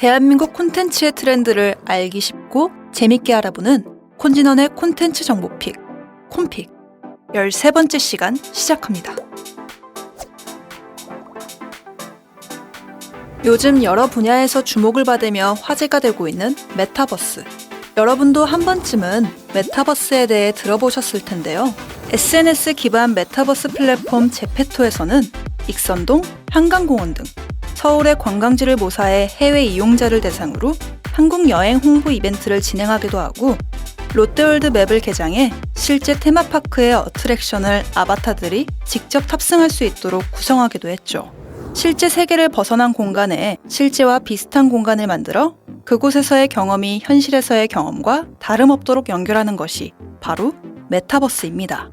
대한민국 콘텐츠의 트렌드를 알기 쉽고 재밌게 알아보는 콘진원의 콘텐츠 정보픽, 콘픽 13번째 시간 시작합니다. 요즘 여러 분야에서 주목을 받으며 화제가 되고 있는 메타버스. 여러분도 한 번쯤은 메타버스에 대해 들어보셨을 텐데요. SNS 기반 메타버스 플랫폼 제페토에서는 익선동, 한강공원 등 서울의 관광지를 모사해 해외 이용자를 대상으로 한국 여행 홍보 이벤트를 진행하기도 하고 롯데월드 맵을 개장해 실제 테마파크의 어트랙션을 아바타들이 직접 탑승할 수 있도록 구성하기도 했죠. 실제 세계를 벗어난 공간에 실제와 비슷한 공간을 만들어 그곳에서의 경험이 현실에서의 경험과 다름없도록 연결하는 것이 바로 메타버스입니다.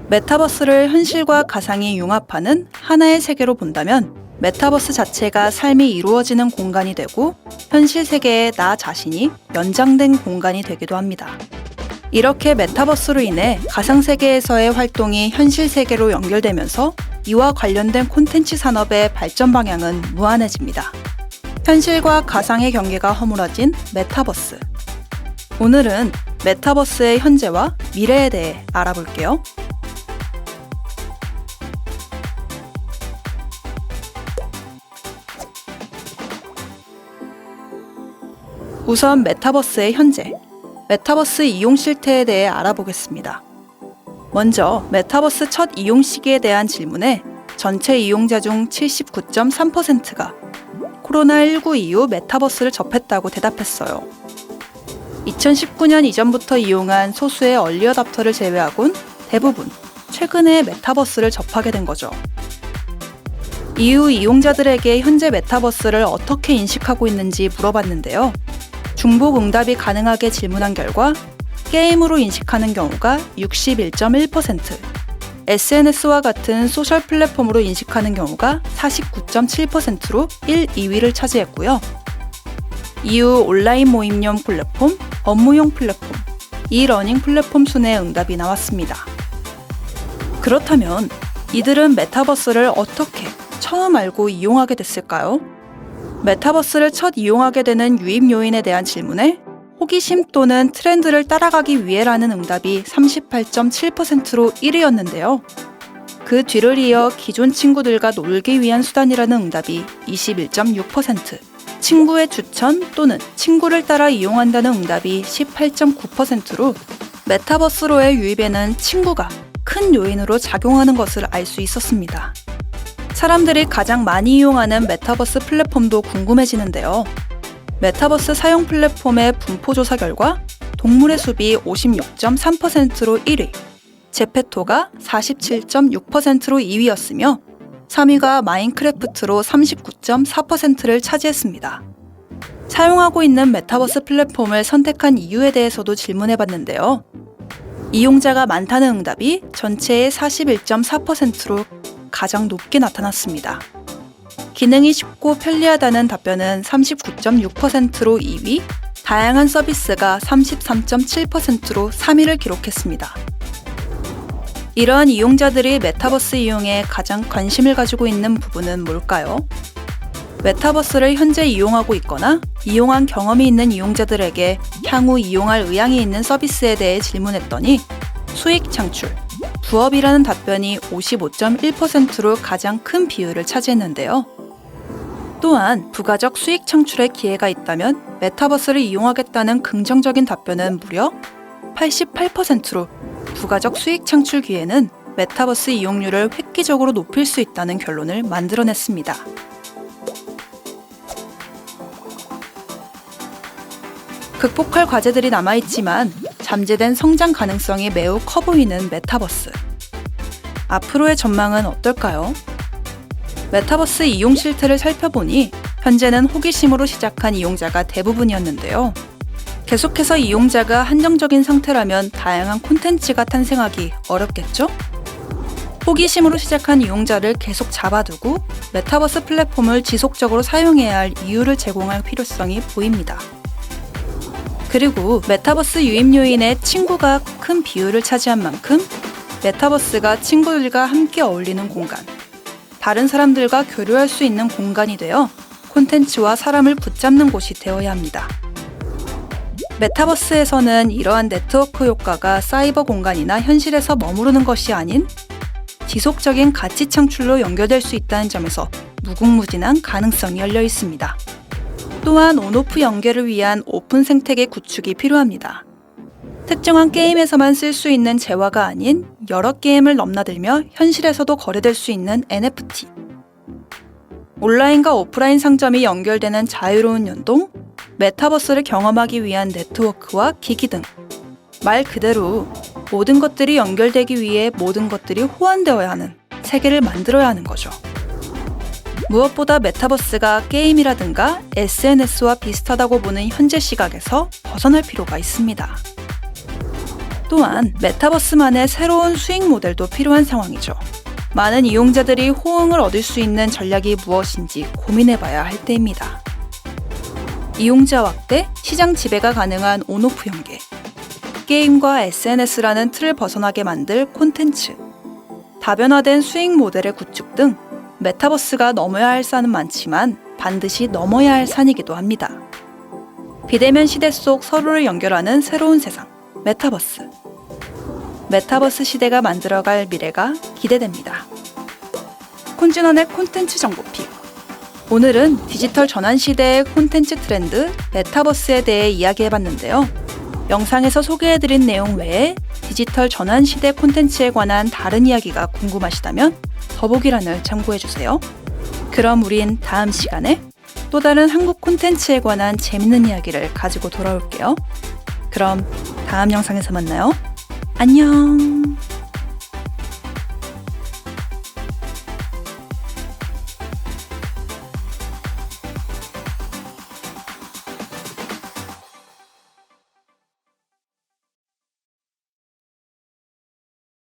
메타버스를 현실과 가상이 융합하는 하나의 세계로 본다면 메타버스 자체가 삶이 이루어지는 공간이 되고 현실 세계의 나 자신이 연장된 공간이 되기도 합니다. 이렇게 메타버스로 인해 가상세계에서의 활동이 현실 세계로 연결되면서 이와 관련된 콘텐츠 산업의 발전 방향은 무한해집니다. 현실과 가상의 경계가 허물어진 메타버스. 오늘은 메타버스의 현재와 미래에 대해 알아볼게요. 우선 메타버스의 현재, 메타버스 이용 실태에 대해 알아보겠습니다. 먼저 메타버스 첫 이용 시기에 대한 질문에 전체 이용자 중 79.3%가 코로나19 이후 메타버스를 접했다고 대답했어요. 2019년 이전부터 이용한 소수의 얼리 어답터를 제외하곤 대부분 최근에 메타버스를 접하게 된 거죠. 이후 이용자들에게 현재 메타버스를 어떻게 인식하고 있는지 물어봤는데요. 중복 응답이 가능하게 질문한 결과 게임으로 인식하는 경우가 61.1%, SNS와 같은 소셜 플랫폼으로 인식하는 경우가 49.7%로 1, 2위를 차지했고요. 이후 온라인 모임용 플랫폼, 업무용 플랫폼, 이러닝 플랫폼 순의 응답이 나왔습니다. 그렇다면 이들은 메타버스를 어떻게 처음 알고 이용하게 됐을까요? 메타버스를 첫 이용하게 되는 유입 요인에 대한 질문에 호기심 또는 트렌드를 따라가기 위해라는 응답이 38.7%로 1위였는데요. 그 뒤를 이어 기존 친구들과 놀기 위한 수단이라는 응답이 21.6%, 친구의 추천 또는 친구를 따라 이용한다는 응답이 18.9%로 메타버스로의 유입에는 친구가 큰 요인으로 작용하는 것을 알 수 있었습니다. 사람들이 가장 많이 이용하는 메타버스 플랫폼도 궁금해지는데요. 메타버스 사용 플랫폼의 분포조사 결과 동물의 숲이 56.3%로 1위, 제페토가 47.6%로 2위였으며 3위가 마인크래프트로 39.4%를 차지했습니다. 사용하고 있는 메타버스 플랫폼을 선택한 이유에 대해서도 질문해봤는데요. 이용자가 많다는 응답이 전체의 41.4%로 가장 높게 나타났습니다. 기능이 쉽고 편리하다는 답변은 39.6%로 2위, 다양한 서비스가 33.7%로 3위를 기록했습니다. 이러한 이용자들이 메타버스 이용에 가장 관심을 가지고 있는 부분은 뭘까요? 메타버스를 현재 이용하고 있거나 이용한 경험이 있는 이용자들에게 향후 이용할 의향이 있는 서비스에 대해 질문했더니 수익 창출, 부업이라는 답변이 55.1%로 가장 큰 비율을 차지했는데요. 또한 부가적 수익 창출의 기회가 있다면 메타버스를 이용하겠다는 긍정적인 답변은 무려 88%로 부가적 수익 창출 기회는 메타버스 이용률을 획기적으로 높일 수 있다는 결론을 만들어냈습니다. 극복할 과제들이 남아있지만 잠재된 성장 가능성이 매우 커 보이는 메타버스. 앞으로의 전망은 어떨까요? 메타버스 이용 실태를 살펴보니 현재는 호기심으로 시작한 이용자가 대부분이었는데요. 계속해서 이용자가 한정적인 상태라면 다양한 콘텐츠가 탄생하기 어렵겠죠? 호기심으로 시작한 이용자를 계속 잡아두고 메타버스 플랫폼을 지속적으로 사용해야 할 이유를 제공할 필요성이 보입니다. 그리고 메타버스 유입 요인의 친구가 큰 비율을 차지한 만큼 메타버스가 친구들과 함께 어울리는 공간, 다른 사람들과 교류할 수 있는 공간이 되어 콘텐츠와 사람을 붙잡는 곳이 되어야 합니다. 메타버스에서는 이러한 네트워크 효과가 사이버 공간이나 현실에서 머무르는 것이 아닌 지속적인 가치 창출로 연결될 수 있다는 점에서 무궁무진한 가능성이 열려 있습니다. 또한 온오프 연계를 위한 오픈 생태계 구축이 필요합니다. 특정한 게임에서만 쓸 수 있는 재화가 아닌 여러 게임을 넘나들며 현실에서도 거래될 수 있는 NFT. 온라인과 오프라인 상점이 연결되는 자유로운 연동, 메타버스를 경험하기 위한 네트워크와 기기 등 말 그대로 모든 것들이 연결되기 위해 모든 것들이 호환되어야 하는 세계를 만들어야 하는 거죠. 무엇보다 메타버스가 게임이라든가 SNS와 비슷하다고 보는 현재 시각에서 벗어날 필요가 있습니다. 또한 메타버스만의 새로운 수익 모델도 필요한 상황이죠. 많은 이용자들이 호응을 얻을 수 있는 전략이 무엇인지 고민해봐야 할 때입니다. 이용자 확대, 시장 지배가 가능한 온오프 연계, 게임과 SNS라는 틀을 벗어나게 만들 콘텐츠, 다변화된 수익 모델의 구축 등 메타버스가 넘어야 할 산은 많지만 반드시 넘어야 할 산이기도 합니다. 비대면 시대 속 서로를 연결하는 새로운 세상, 메타버스. 메타버스 시대가 만들어갈 미래가 기대됩니다. 콘진원의 콘텐츠 정보픽. 오늘은 디지털 전환 시대의 콘텐츠 트렌드, 메타버스에 대해 이야기해봤는데요. 영상에서 소개해드린 내용 외에 디지털 전환 시대 콘텐츠에 관한 다른 이야기가 궁금하시다면 더보기란을 참고해주세요. 그럼 우린 다음 시간에 또 다른 한국 콘텐츠에 관한 재밌는 이야기를 가지고 돌아올게요. 그럼 다음 영상에서 만나요. 안녕.